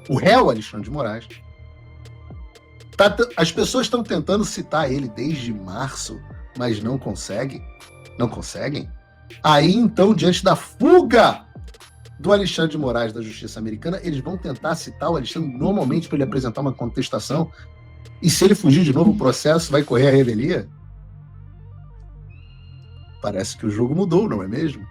o réu Alexandre de Moraes. As pessoas estão tentando citar ele desde março, mas não conseguem. Não conseguem. Aí, então, diante da fuga do Alexandre de Moraes da Justiça Americana, eles vão tentar citar o Alexandre normalmente para ele apresentar uma contestação. E se ele fugir de novo, o processo vai correr a revelia? Parece que o jogo mudou, não é mesmo?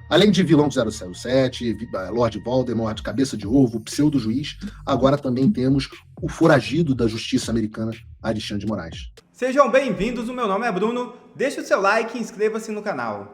Além de vilão do 007, Lord Voldemort, cabeça de ovo, pseudo-juiz, agora também temos o foragido da Justiça Americana, Alexandre de Moraes. Sejam bem-vindos, o meu nome é Bruno, deixe o seu like e inscreva-se no canal.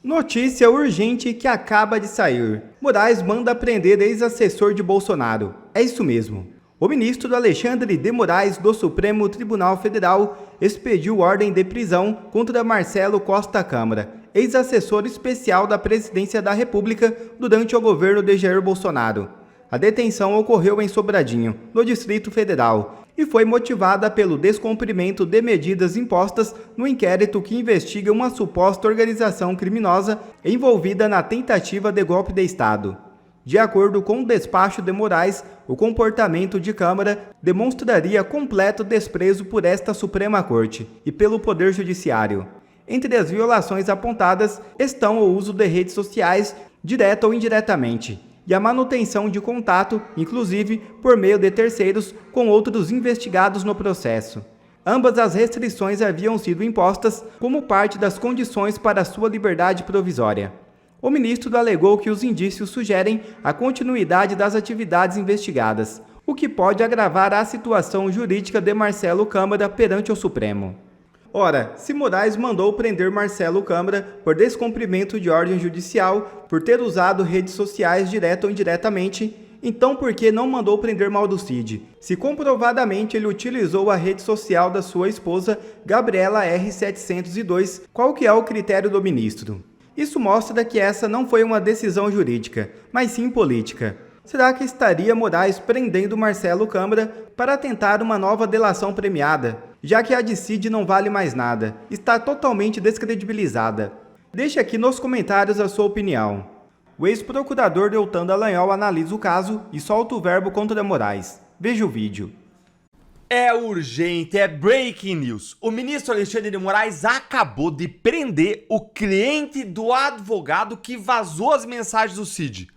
Notícia urgente que acaba de sair. Moraes manda prender ex-assessor de Bolsonaro. É isso mesmo. O ministro Alexandre de Moraes do Supremo Tribunal Federal expediu ordem de prisão contra Marcelo Costa Câmara, ex-assessor especial da Presidência da República durante o governo de Jair Bolsonaro. A detenção ocorreu em Sobradinho, no Distrito Federal, e foi motivada pelo descumprimento de medidas impostas no inquérito que investiga uma suposta organização criminosa envolvida na tentativa de golpe de Estado. De acordo com o despacho de Moraes, o comportamento de Câmara demonstraria completo desprezo por esta Suprema Corte e pelo Poder Judiciário. Entre as violações apontadas estão o uso de redes sociais, direta ou indiretamente, e a manutenção de contato, inclusive por meio de terceiros, com outros investigados no processo. Ambas as restrições haviam sido impostas como parte das condições para sua liberdade provisória. O ministro alegou que os indícios sugerem a continuidade das atividades investigadas, o que pode agravar a situação jurídica de Marcelo Câmara perante o Supremo. Ora, se Moraes mandou prender Marcelo Câmara por descumprimento de ordem judicial, por ter usado redes sociais direta ou indiretamente, então por que não mandou prender Mauro Cid, se comprovadamente ele utilizou a rede social da sua esposa, Gabriela R702, qual que é o critério do ministro? Isso mostra que essa não foi uma decisão jurídica, mas sim política. Será que estaria Moraes prendendo Marcelo Câmara para tentar uma nova delação premiada, já que a de Cid não vale mais nada, está totalmente descredibilizada? Deixe aqui nos comentários a sua opinião. O ex-procurador Deltan Dallagnol analisa o caso e solta o verbo contra Moraes. Veja o vídeo. É urgente, é breaking news. O ministro Alexandre de Moraes acabou de prender o cliente do advogado que vazou as mensagens do Cid.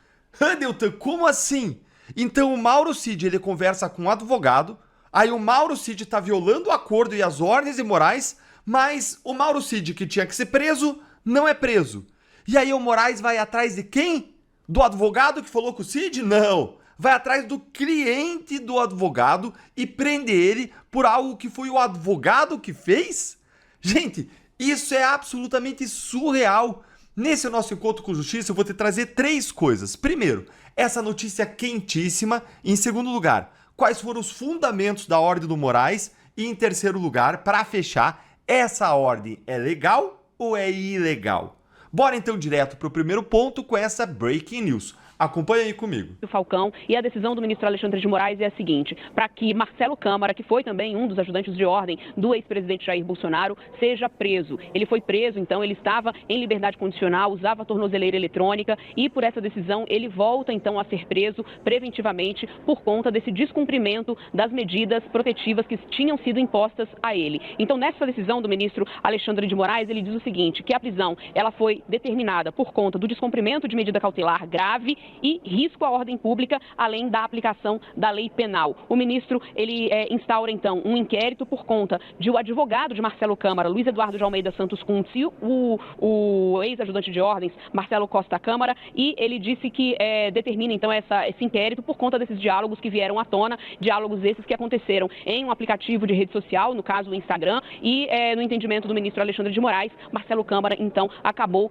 Deltan, como assim? Então o Mauro Cid ele conversa com o advogado, aí o Mauro Cid tá violando o acordo e as ordens de Moraes, mas o Mauro Cid que tinha que ser preso, não é preso. E aí o Moraes vai atrás de quem? Do advogado que falou com o Cid? Não. Vai atrás do cliente do advogado e prende ele por algo que foi o advogado que fez? Gente, isso é absolutamente surreal. Nesse nosso encontro com justiça, eu vou te trazer 3 coisas. Primeiro, essa notícia quentíssima. Em segundo lugar, quais foram os fundamentos da ordem do Moraes? E em terceiro lugar, para fechar, essa ordem é legal ou é ilegal? Bora então direto para o primeiro ponto com essa breaking news. Acompanhe aí comigo. O Falcão, e a decisão do ministro Alexandre de Moraes é a seguinte: para que Marcelo Câmara, que foi também um dos ajudantes de ordem do ex-presidente Jair Bolsonaro, seja preso. Ele foi preso, então ele estava em liberdade condicional, usava a tornozeleira eletrônica e por essa decisão ele volta então a ser preso preventivamente por conta desse descumprimento das medidas protetivas que tinham sido impostas a ele. Então nessa decisão do ministro Alexandre de Moraes, ele diz o seguinte, que a prisão ela foi determinada por conta do descumprimento de medida cautelar grave e risco à ordem pública, além da aplicação da lei penal. O ministro, ele instaura, então, um inquérito por conta de o advogado de Marcelo Câmara, Luiz Eduardo de Almeida Santos Kuntz, e o ex-ajudante de ordens, Marcelo Costa Câmara, e ele disse que determina, então, esse inquérito por conta desses diálogos que vieram à tona, diálogos esses que aconteceram em um aplicativo de rede social, no caso o Instagram, e no entendimento do ministro Alexandre de Moraes, Marcelo Câmara, então, acabou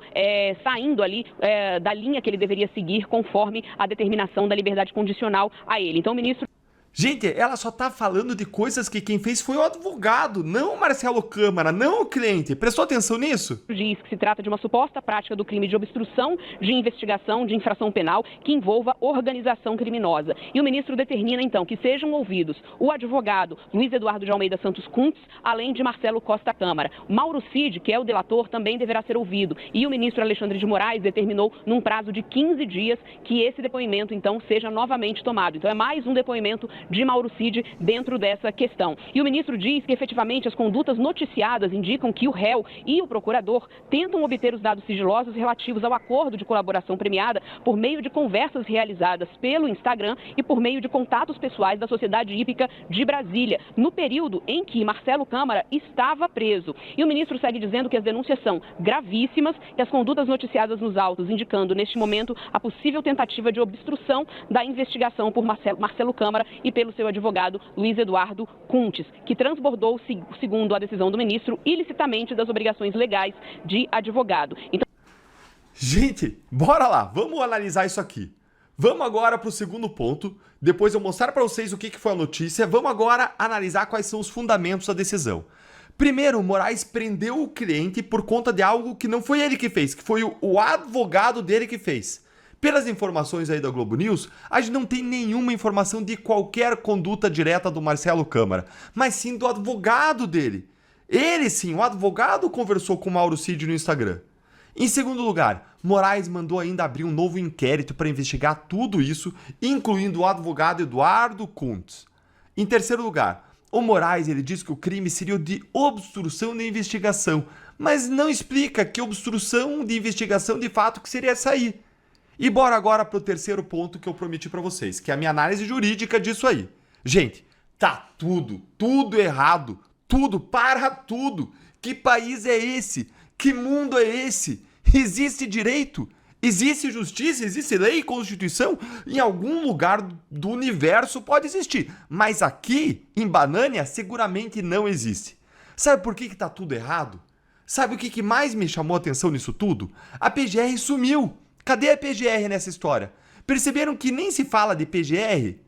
saindo ali da linha que ele deveria seguir conforme a determinação da liberdade condicional a ele. Então, o ministro... Gente, ela só tá falando de coisas que quem fez foi o advogado, não o Marcelo Câmara, não o cliente. Prestou atenção nisso? Diz que se trata de uma suposta prática do crime de obstrução de investigação de infração penal que envolva organização criminosa. E o ministro determina, então, que sejam ouvidos o advogado Luiz Eduardo de Almeida Santos Kuntz, além de Marcelo Costa Câmara. Mauro Cid, que é o delator, também deverá ser ouvido. E o ministro Alexandre de Moraes determinou, num prazo de 15 dias, que esse depoimento, então, seja novamente tomado. Então, é mais um depoimento de Mauro Cid dentro dessa questão. E o ministro diz que, efetivamente, as condutas noticiadas indicam que o réu e o procurador tentam obter os dados sigilosos relativos ao acordo de colaboração premiada por meio de conversas realizadas pelo Instagram e por meio de contatos pessoais da Sociedade Hípica de Brasília, no período em que Marcelo Câmara estava preso. E o ministro segue dizendo que as denúncias são gravíssimas e as condutas noticiadas nos autos, indicando, neste momento, a possível tentativa de obstrução da investigação por Marcelo Câmara e pelo seu advogado Luiz Eduardo Kuntz, que transbordou, segundo a decisão do ministro, ilicitamente das obrigações legais de advogado. Então... Gente, bora lá, vamos analisar isso aqui. Vamos agora para o segundo ponto, depois eu mostrar para vocês o que foi a notícia, vamos agora analisar quais são os fundamentos da decisão. Primeiro, o Moraes prendeu o cliente por conta de algo que não foi ele que fez, que foi o advogado dele que fez. Pelas informações aí da Globo News, a gente não tem nenhuma informação de qualquer conduta direta do Marcelo Câmara, mas sim do advogado dele. Ele sim, o advogado conversou com o Mauro Cid no Instagram. Em segundo lugar, Moraes mandou ainda abrir um novo inquérito para investigar tudo isso, incluindo o advogado Eduardo Kuntz. Em terceiro lugar, o Moraes ele diz que o crime seria o de obstrução de investigação, mas não explica que obstrução de investigação de fato que seria essa aí. E bora agora para o terceiro ponto que eu prometi para vocês, que é a minha análise jurídica disso aí. Gente, tá tudo errado, para tudo. Que país é esse? Que mundo é esse? Existe direito? Existe justiça? Existe lei e constituição? Em algum lugar do universo pode existir, mas aqui, em Banânia, seguramente não existe. Sabe por que tá tudo errado? Sabe o que mais me chamou a atenção nisso tudo? A PGR sumiu. Cadê a PGR nessa história? Perceberam que nem se fala de PGR?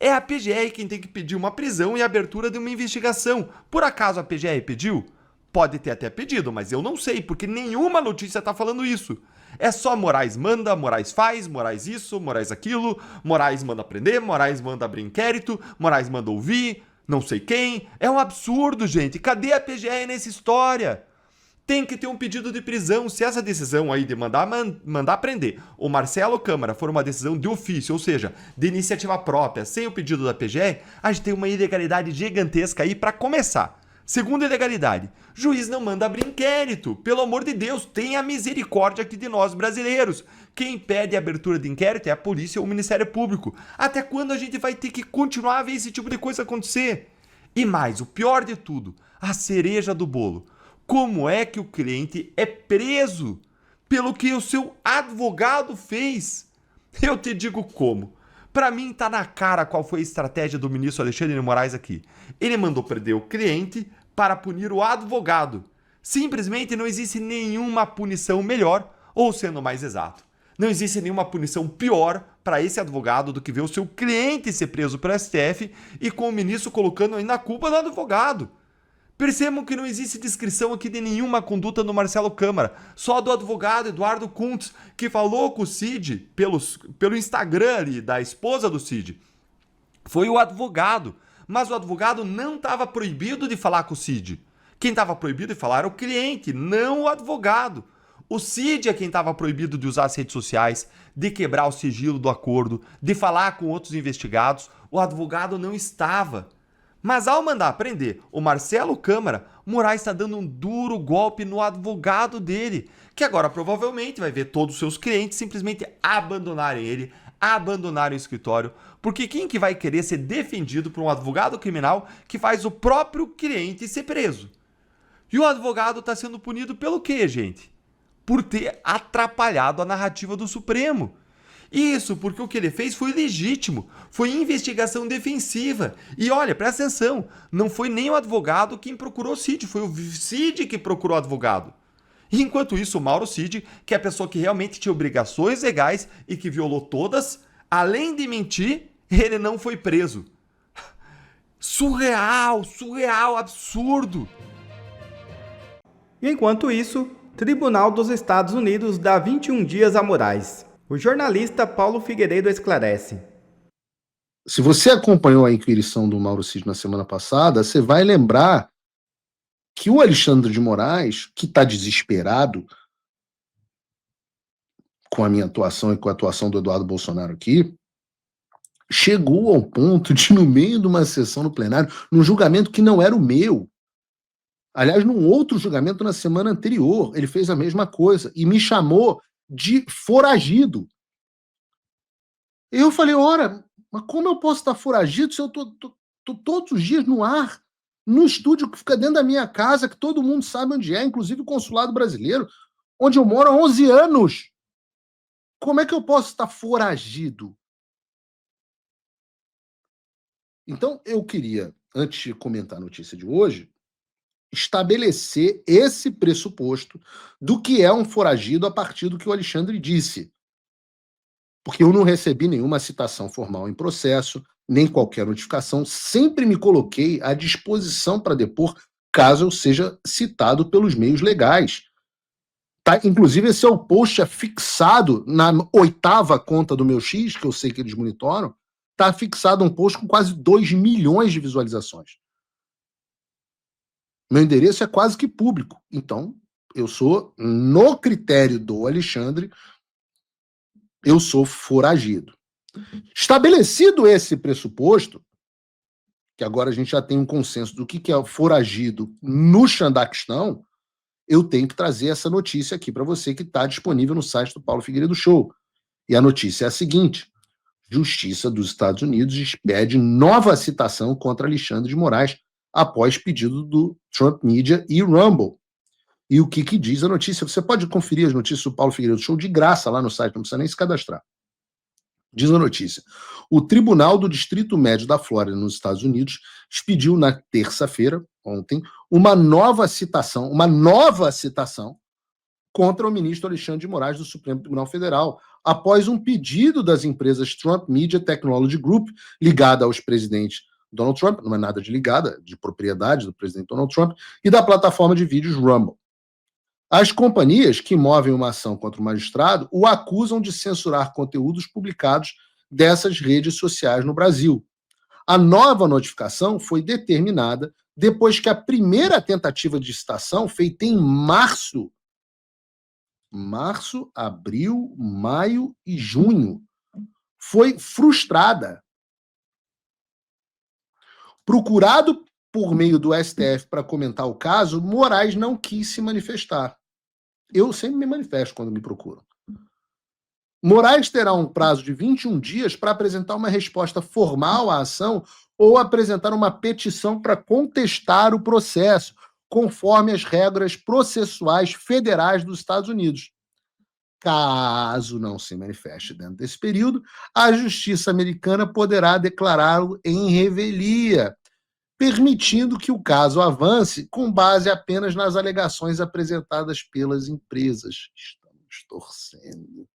É a PGR quem tem que pedir uma prisão e a abertura de uma investigação. Por acaso a PGR pediu? Pode ter até pedido, mas eu não sei, porque nenhuma notícia está falando isso. É só Moraes manda, Moraes faz, Moraes isso, Moraes aquilo, Moraes manda prender, Moraes manda abrir inquérito, Moraes manda ouvir, não sei quem. É um absurdo, gente. Cadê a PGR nessa história? Tem que ter um pedido de prisão. Se essa decisão aí de mandar prender o Marcelo Câmara for uma decisão de ofício, ou seja, de iniciativa própria, sem o pedido da PGR, a gente tem uma ilegalidade gigantesca aí para começar. Segunda ilegalidade, juiz não manda abrir inquérito. Pelo amor de Deus, tenha misericórdia aqui de nós brasileiros. Quem pede a abertura de inquérito é a polícia ou o Ministério Público. Até quando a gente vai ter que continuar a ver esse tipo de coisa acontecer? E mais, o pior de tudo, a cereja do bolo. Como é que o cliente é preso pelo que o seu advogado fez? Eu te digo como. Para mim tá na cara qual foi a estratégia do ministro Alexandre de Moraes aqui. Ele mandou prender o cliente para punir o advogado. Simplesmente não existe nenhuma punição melhor, ou sendo mais exato, não existe nenhuma punição pior para esse advogado do que ver o seu cliente ser preso pelo STF e com o ministro colocando ainda a culpa do advogado. Percebam que não existe descrição aqui de nenhuma conduta do Marcelo Câmara, só do advogado Eduardo Kuntz, que falou com o Cid pelo Instagram ali, da esposa do Cid. Foi o advogado, mas o advogado não estava proibido de falar com o Cid. Quem estava proibido de falar era o cliente, não o advogado. O Cid é quem estava proibido de usar as redes sociais, de quebrar o sigilo do acordo, de falar com outros investigados. O advogado não estava. Mas ao mandar prender o Marcelo Câmara, Moraes está dando um duro golpe no advogado dele, que agora provavelmente vai ver todos os seus clientes simplesmente abandonarem ele, abandonarem o escritório, porque quem que vai querer ser defendido por um advogado criminal que faz o próprio cliente ser preso? E o advogado está sendo punido pelo quê, gente? Por ter atrapalhado a narrativa do Supremo. Isso porque o que ele fez foi legítimo, foi investigação defensiva. E olha, presta atenção, não foi nem o advogado quem procurou o Cid, foi o Cid que procurou o advogado. E enquanto isso, o Mauro Cid, que é a pessoa que realmente tinha obrigações legais e que violou todas, além de mentir, ele não foi preso. Surreal, surreal, absurdo. Enquanto isso, Tribunal dos Estados Unidos dá 21 dias a Moraes. O jornalista Paulo Figueiredo esclarece. Se você acompanhou a inquirição do Mauro Cid na semana passada, você vai lembrar que o Alexandre de Moraes, que está desesperado com a minha atuação e com a atuação do Eduardo Bolsonaro aqui, chegou ao ponto de, no meio de uma sessão no plenário, num julgamento que não era o meu, aliás, num outro julgamento na semana anterior, ele fez a mesma coisa e me chamou de foragido. Eu falei, ora, mas como eu posso estar foragido se eu tô todos os dias no ar, no estúdio que fica dentro da minha casa, que todo mundo sabe onde é, inclusive o consulado brasileiro, onde eu moro há 11 anos. Como é que eu posso estar foragido? Então, eu queria, antes de comentar a notícia de hoje, estabelecer esse pressuposto do que é um foragido a partir do que o Alexandre disse. Porque eu não recebi nenhuma citação formal em processo, nem qualquer notificação, sempre me coloquei à disposição para depor, caso eu seja citado pelos meios legais. Tá? Inclusive, esse é o post fixado na 8ª conta do meu X, que eu sei que eles monitoram, está fixado um post com quase 2 milhões de visualizações. Meu endereço é quase que público. Então, eu sou, no critério do Alexandre, eu sou foragido. Estabelecido esse pressuposto, que agora a gente já tem um consenso do que é foragido no Xandaquistão, eu tenho que trazer essa notícia aqui para você que está disponível no site do Paulo Figueiredo Show. E a notícia é a seguinte: Justiça dos Estados Unidos expede nova citação contra Alexandre de Moraes após pedido do Trump Media e Rumble. E o que diz a notícia? Você pode conferir as notícias do Paulo Figueiredo Show de graça lá no site, não precisa nem se cadastrar. Diz a notícia: o Tribunal do Distrito Médio da Flórida, nos Estados Unidos, expediu na terça-feira, ontem, uma nova citação contra o ministro Alexandre de Moraes do Supremo Tribunal Federal, após um pedido das empresas Trump Media Technology Group, ligada aos presidentes Donald Trump, não é nada de ligada, de propriedade do presidente Donald Trump, e da plataforma de vídeos Rumble. As companhias que movem uma ação contra o magistrado o acusam de censurar conteúdos publicados dessas redes sociais no Brasil. A nova notificação foi determinada depois que a primeira tentativa de citação, feita em março, abril, maio e junho, foi frustrada. Procurado por meio do STF para comentar o caso, Moraes não quis se manifestar. Eu sempre me manifesto quando me procuram. Moraes terá um prazo de 21 dias para apresentar uma resposta formal à ação ou apresentar uma petição para contestar o processo, conforme as regras processuais federais dos Estados Unidos. Caso não se manifeste dentro desse período, a Justiça americana poderá declará-lo em revelia, permitindo que o caso avance com base apenas nas alegações apresentadas pelas empresas. Estamos torcendo.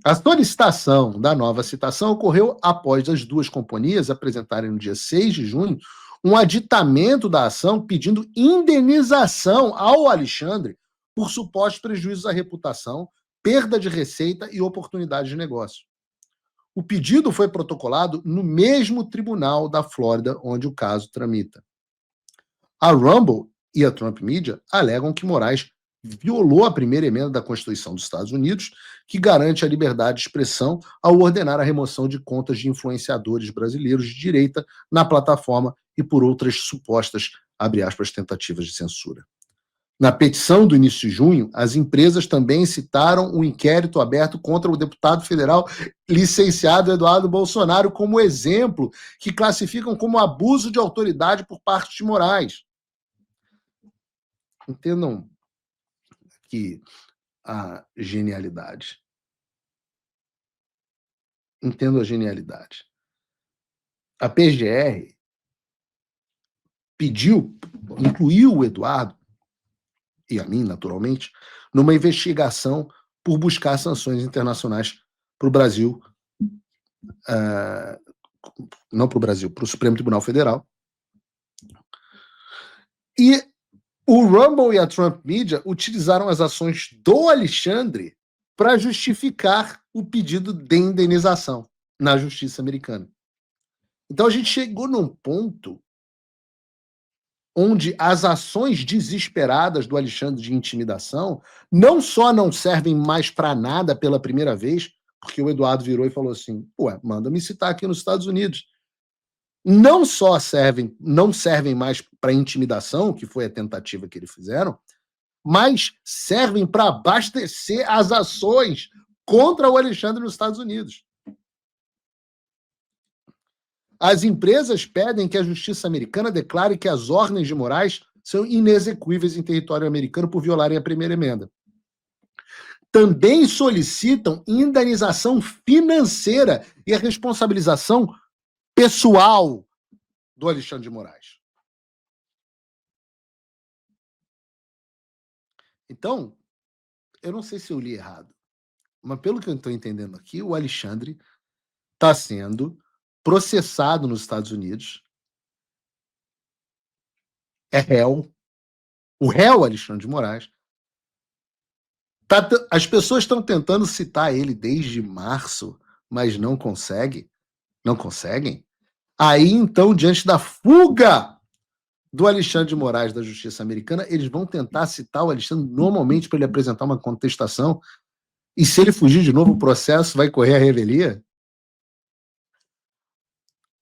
A solicitação da nova citação ocorreu após as duas companhias apresentarem no dia 6 de junho um aditamento da ação pedindo indenização ao Alexandre por supostos prejuízos à reputação, perda de receita e oportunidade de negócio. O pedido foi protocolado no mesmo tribunal da Flórida onde o caso tramita. A Rumble e a Trump Media alegam que Moraes violou a primeira emenda da Constituição dos Estados Unidos, que garante a liberdade de expressão ao ordenar a remoção de contas de influenciadores brasileiros de direita na plataforma e por outras supostas, abre aspas, tentativas de censura. Na petição do início de junho, as empresas também citaram um inquérito aberto contra o deputado federal licenciado Eduardo Bolsonaro como exemplo, que classificam como abuso de autoridade por parte de Moraes. Entendam aqui a genialidade. Entendo a genialidade. A PGR incluiu o Eduardo, e a mim, naturalmente, numa investigação por buscar sanções internacionais para o Brasil não para o Brasil, para o Supremo Tribunal Federal. E o Rumble e a Trump Media utilizaram as ações do Alexandre para justificar o pedido de indenização na justiça americana. Então a gente chegou num ponto onde as ações desesperadas do Alexandre de intimidação não só não servem mais para nada pela primeira vez, porque o Eduardo virou e falou assim, ué, manda me citar aqui nos Estados Unidos. Não só não servem mais para intimidação, que foi a tentativa que eles fizeram, mas servem para abastecer as ações contra o Alexandre nos Estados Unidos. As empresas pedem que a justiça americana declare que as ordens de Moraes são inexequíveis em território americano por violarem a primeira emenda. Também solicitam indenização financeira e a responsabilização pessoal do Alexandre de Moraes. Então, eu não sei se eu li errado, mas pelo que eu estou entendendo aqui, o Alexandre está sendo processado nos Estados Unidos, é réu, o réu Alexandre de Moraes. As pessoas estão tentando citar ele desde março, mas não conseguem. Não conseguem? Aí, então, diante da fuga do Alexandre de Moraes da justiça americana, eles vão tentar citar o Alexandre normalmente para ele apresentar uma contestação. E se ele fugir de novo, o processo vai correr a revelia?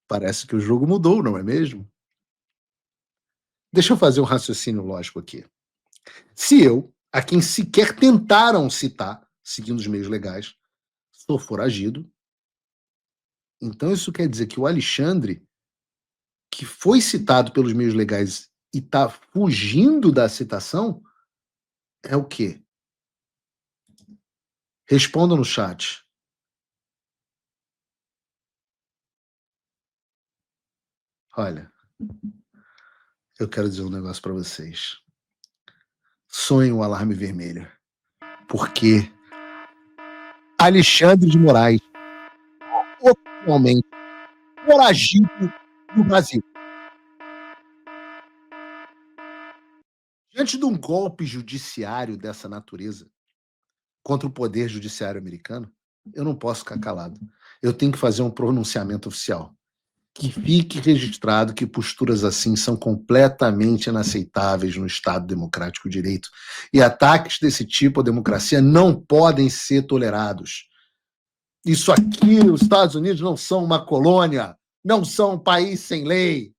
Parece que o jogo mudou, não é mesmo? Deixa eu fazer um raciocínio lógico aqui. Se eu, a quem sequer tentaram citar, seguindo os meios legais, sou foragido, então isso quer dizer que o Alexandre, que foi citado pelos meios legais e está fugindo da citação, é o quê? Respondam no chat. Olha, eu quero dizer um negócio para vocês. Sonhem o alarme vermelho. Porque Alexandre de Moraes oficialmente foragido no Brasil. Diante de um golpe judiciário dessa natureza contra o poder judiciário americano, eu não posso ficar calado. Eu tenho que fazer um pronunciamento oficial. Que fique registrado que posturas assim são completamente inaceitáveis no Estado Democrático de Direito. E ataques desse tipo à democracia não podem ser tolerados. Isso aqui, os Estados Unidos não são uma colônia, não são um país sem lei.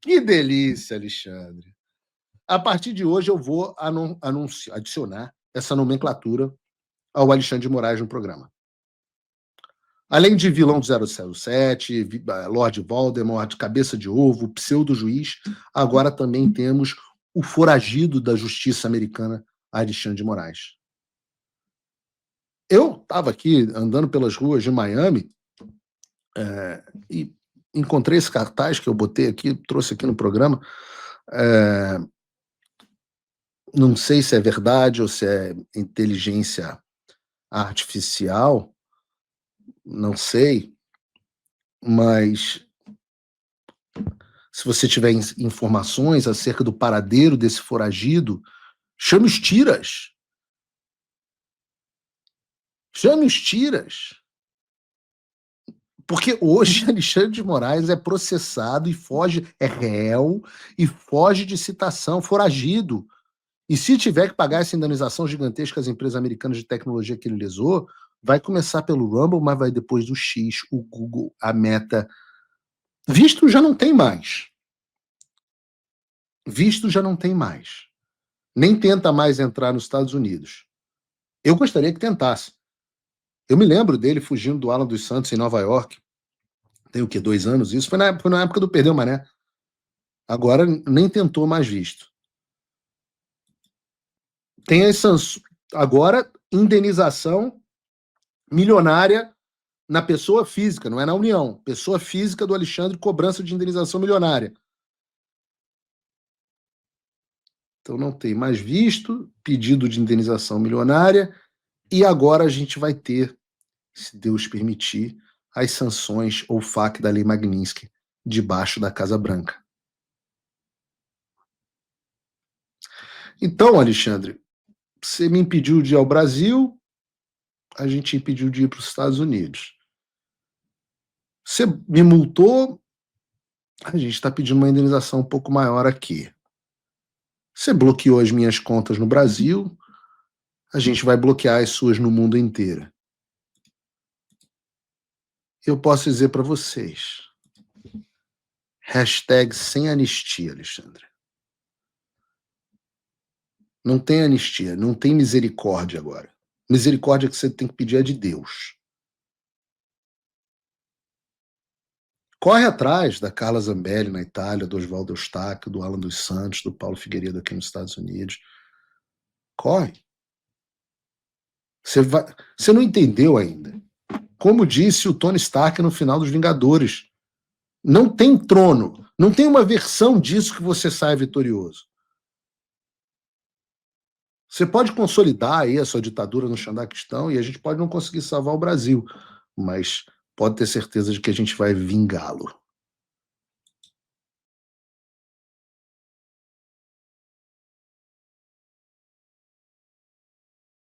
Que delícia, Alexandre. A partir de hoje eu vou adicionar essa nomenclatura ao Alexandre de Moraes no programa. Além de vilão do 007, Lord Voldemort, cabeça de ovo, pseudo-juiz, agora também temos o foragido da justiça americana, Alexandre de Moraes. Eu estava aqui andando pelas ruas de Miami e encontrei esse cartaz que eu botei aqui, trouxe aqui no programa. Não sei se é verdade ou se é inteligência artificial, não sei, mas se você tiver informações acerca do paradeiro desse foragido, chame os tiras. Chame os tiras. Porque hoje Alexandre de Moraes é processado e foge, é réu e foge de citação, foragido. E se tiver que pagar essa indenização gigantesca às empresas americanas de tecnologia que ele lesou, vai começar pelo Rumble, mas vai depois do X, o Google, a Meta. Visto já não tem mais. Visto já não tem mais. Nem tenta mais entrar nos Estados Unidos. Eu gostaria que tentasse. Eu me lembro dele fugindo do Alan dos Santos em Nova York. Tem o quê? 2 anos? Isso foi na época do Perdeu Mané. Agora nem tentou mais visto. Tem agora indenização milionária na pessoa física, não é na União. Pessoa física do Alexandre, cobrança de indenização milionária. Então não tem mais visto, pedido de indenização milionária, e agora a gente vai ter, se Deus permitir, as sanções ou FAQ da Lei Magnitsky debaixo da Casa Branca. Então, Alexandre, você me impediu de ir ao Brasil, a gente impediu de ir para os Estados Unidos. Você me multou, a gente está pedindo uma indenização um pouco maior aqui. Você bloqueou as minhas contas no Brasil, a gente vai bloquear as suas no mundo inteiro. Eu posso dizer para vocês, hashtag sem anistia, Alexandre. Não tem anistia, não tem misericórdia agora. Misericórdia que você tem que pedir é de Deus. Corre atrás da Carla Zambelli na Itália, do Oswaldo Eustáquio, do Alan dos Santos, do Paulo Figueiredo aqui nos Estados Unidos. Corre. Você não entendeu ainda. Como disse o Tony Stark no final dos Vingadores, não tem trono, não tem uma versão disso que você sai vitorioso. Você pode consolidar aí a sua ditadura no Xandaquistão e a gente pode não conseguir salvar o Brasil, mas pode ter certeza de que a gente vai vingá-lo.